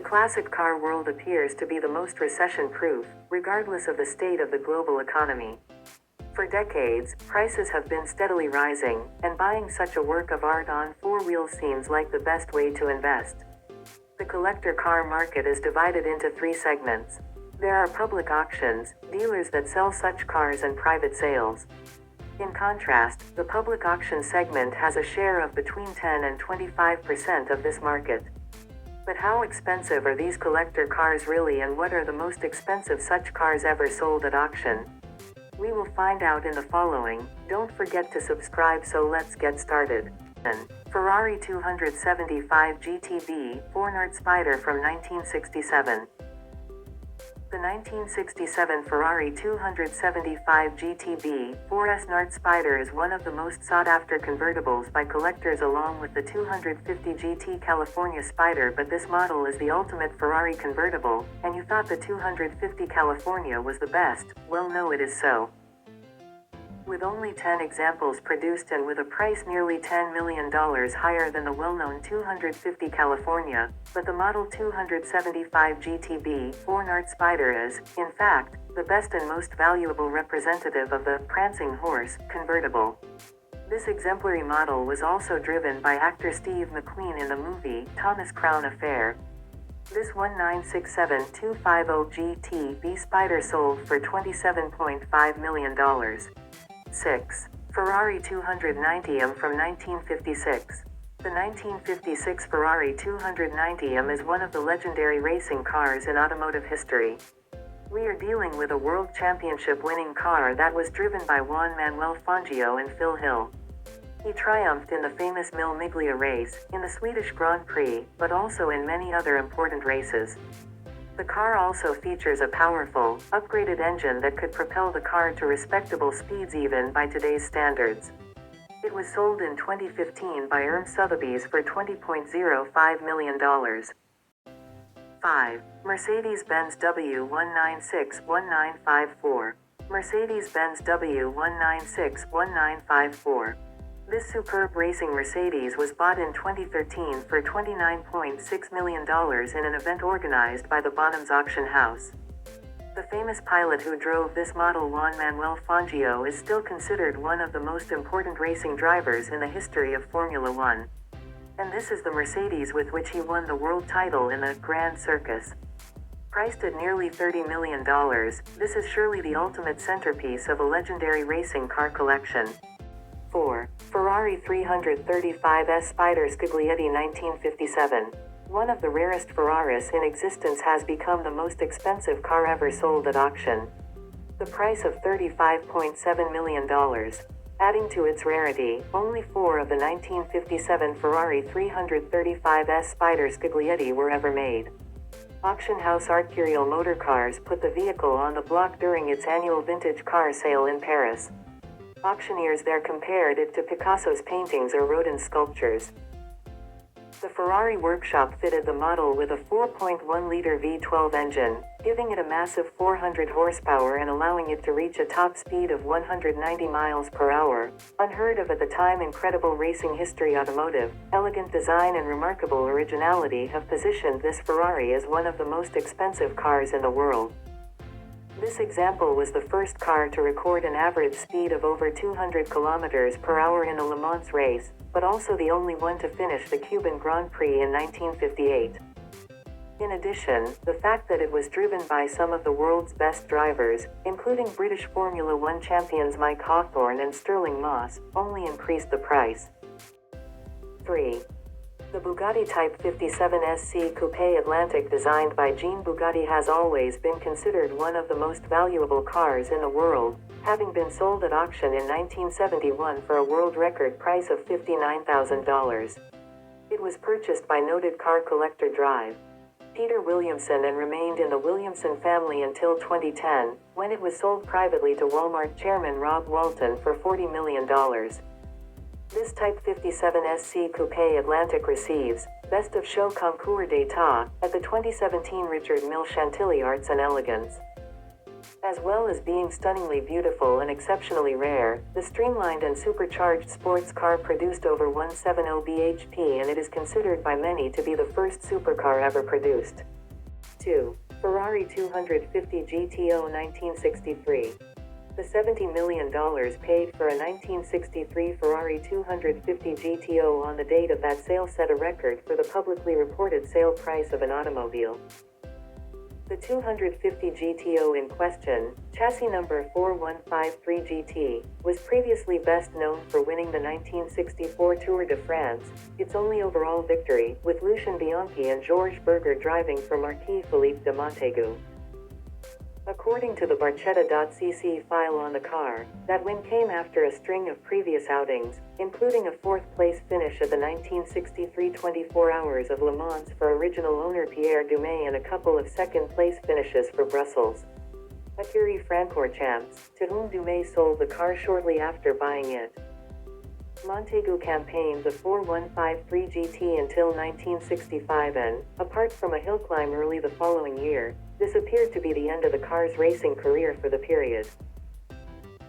The classic car world appears to be the most recession-proof, regardless of the state of the global economy. For decades, prices have been steadily rising, and buying such a work of art on four wheels seems like the best way to invest. The collector car market is divided into three segments. There are public auctions, dealers that sell such cars, and private sales. In contrast, the public auction segment has a share of between 10 and 25% of this market. But how expensive are these collector cars really, and what are the most expensive such cars ever sold at auction? We will find out in the following. Don't forget to subscribe, so let's get started. Ferrari 275 GTB 4 Spider from 1967. The 1967 Ferrari 275 GTB 4S Nart Spider is one of the most sought-after convertibles by collectors, along with the 250 GT California Spider. But this model is the ultimate Ferrari convertible, and you thought the 250 California was the best. Well, no, it is so. With only 10 examples produced and with a price nearly $10 million higher than the well-known 250 California, but the Model 275 GTB 4 Nart Spider is, in fact, the best and most valuable representative of the prancing horse convertible. This exemplary model was also driven by actor Steve McQueen in the movie Thomas Crown Affair. This 1967250 GTB Spider sold for $27.5 million. 6. Ferrari 290M from 1956. The 1956 Ferrari 290M is one of the legendary racing cars in automotive history. We are dealing with a World Championship winning car that was driven by Juan Manuel Fangio and Phil Hill. He triumphed in the famous Mille Miglia race, in the Swedish Grand Prix, but also in many other important races. The car also features a powerful, upgraded engine that could propel the car to respectable speeds even by today's standards. It was sold in 2015 by Sotheby's for $20.05 million. 5. Mercedes-Benz W1961954. Mercedes-Benz W1961954. This superb racing Mercedes was bought in 2013 for $29.6 million in an event organized by the Bonhams Auction House. The famous pilot who drove this model, Juan Manuel Fangio, is still considered one of the most important racing drivers in the history of Formula One. And this is the Mercedes with which he won the world title in the Grand Circus. Priced at nearly $30 million, this is surely the ultimate centerpiece of a legendary racing car collection. 4. Ferrari 335S Spider Scaglietti 1957. One of the rarest Ferraris in existence has become the most expensive car ever sold at auction. The price of $35.7 million. Adding to its rarity, only 4 of the 1957 Ferrari 335S Spider Scaglietti were ever made. Auction house Arcurial Motorcars put the vehicle on the block during its annual vintage car sale in Paris. Auctioneers there compared it to Picasso's paintings or Rodin's sculptures. The Ferrari workshop fitted the model with a 4.1-liter V12 engine, giving it a massive 400 horsepower and allowing it to reach a top speed of 190 miles per hour. Unheard of at the time, incredible racing history, automotive, elegant design and remarkable originality have positioned this Ferrari as one of the most expensive cars in the world. This example was the first car to record an average speed of over 200 kilometers per hour in a Le Mans race, but also the only one to finish the Cuban Grand Prix in 1958. In addition, the fact that it was driven by some of the world's best drivers, including British Formula One champions Mike Hawthorn and Stirling Moss, only increased the price. 3. The Bugatti Type 57 SC Coupe Atlantic, designed by Jean Bugatti, has always been considered one of the most valuable cars in the world, having been sold at auction in 1971 for a world record price of $59,000. It was purchased by noted car collector Peter Williamson and remained in the Williamson family until 2010, when it was sold privately to Walmart chairman Rob Walton for $40 million. This Type 57 SC Coupe Atlantic receives Best of Show Concours d'État at the 2017 Richard Mille Chantilly Arts and Elegance. As well as being stunningly beautiful and exceptionally rare, the streamlined and supercharged sports car produced over 170 bhp, and it is considered by many to be the first supercar ever produced. 2. Ferrari 250 GTO 1963. The $70 million paid for a 1963 Ferrari 250 GTO on the date of that sale set a record for the publicly reported sale price of an automobile. The 250 GTO in question, chassis number 4153GT, was previously best known for winning the 1964 Tour de France, its only overall victory, with Lucien Bianchi and Georges Berger driving for Marquis Philippe de Montaigu. According to the Barchetta.cc file on the car, that win came after a string of previous outings, including a fourth-place finish at the 1963 24 Hours of Le Mans for original owner Pierre Dumais and a couple of second-place finishes for Brussels' Écurie Francorchamps, to whom Dumais sold the car shortly after buying it. Montaigu campaigned the 4153 GT until 1965 and, apart from a hill climb early the following year, this appeared to be the end of the car's racing career for the period.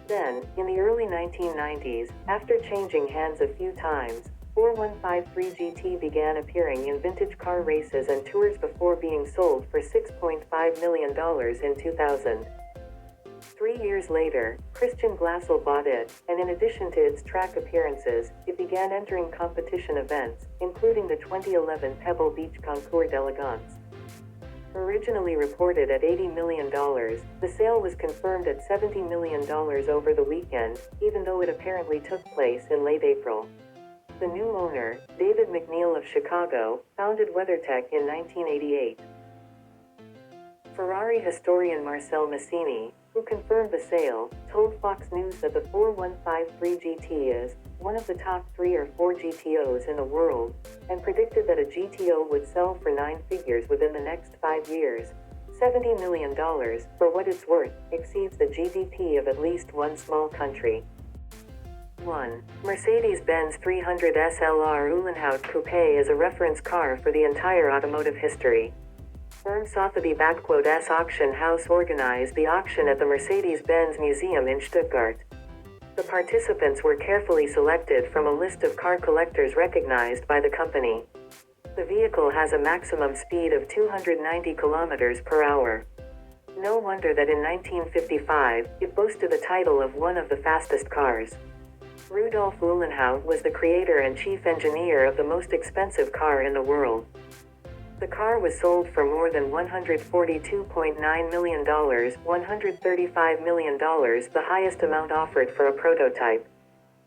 Then, in the early 1990s, after changing hands a few times, 4153 GT began appearing in vintage car races and tours before being sold for $6.5 million in 2000. 3 years later, Christian Glassel bought it, and in addition to its track appearances, it began entering competition events, including the 2011 Pebble Beach Concours d'Elegance. Originally reported at $80 million, the sale was confirmed at $70 million over the weekend, even though it apparently took place in late April. The new owner, David McNeil of Chicago, founded WeatherTech in 1988. Ferrari historian Marcel Massini, who confirmed the sale, told Fox News that the 4153 GT is one of the top 3 or 4 GTOs in the world, and predicted that a GTO would sell for 9 figures within the next 5 years. $70 million, for what it's worth, exceeds the GDP of at least one small country. 1. Mercedes-Benz 300 SLR Ullenhau Coupe is a reference car for the entire automotive history. Sotheby's auction house organized the auction at the Mercedes-Benz Museum in Stuttgart. The participants were carefully selected from a list of car collectors recognized by the company. The vehicle has a maximum speed of 290 km per hour. No wonder that in 1955, it boasted the title of one of the fastest cars. Rudolf Ullenhau was the creator and chief engineer of the most expensive car in the world. The car was sold for more than $142.9 million, $135 million, the highest amount offered for a prototype.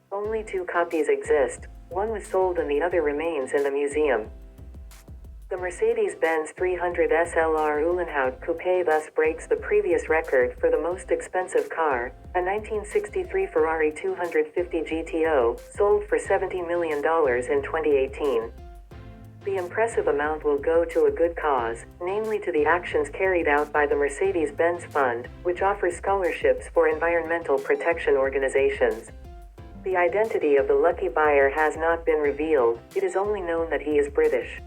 Only 2 copies exist, one was sold and the other remains in the museum. The Mercedes-Benz 300 SLR Ullenhau Coupe thus breaks the previous record for the most expensive car, a 1963 Ferrari 250 GTO, sold for $70 million in 2018. The impressive amount will go to a good cause, namely to the actions carried out by the Mercedes-Benz Fund, which offers scholarships for environmental protection organizations. The identity of the lucky buyer has not been revealed, it is only known that he is British.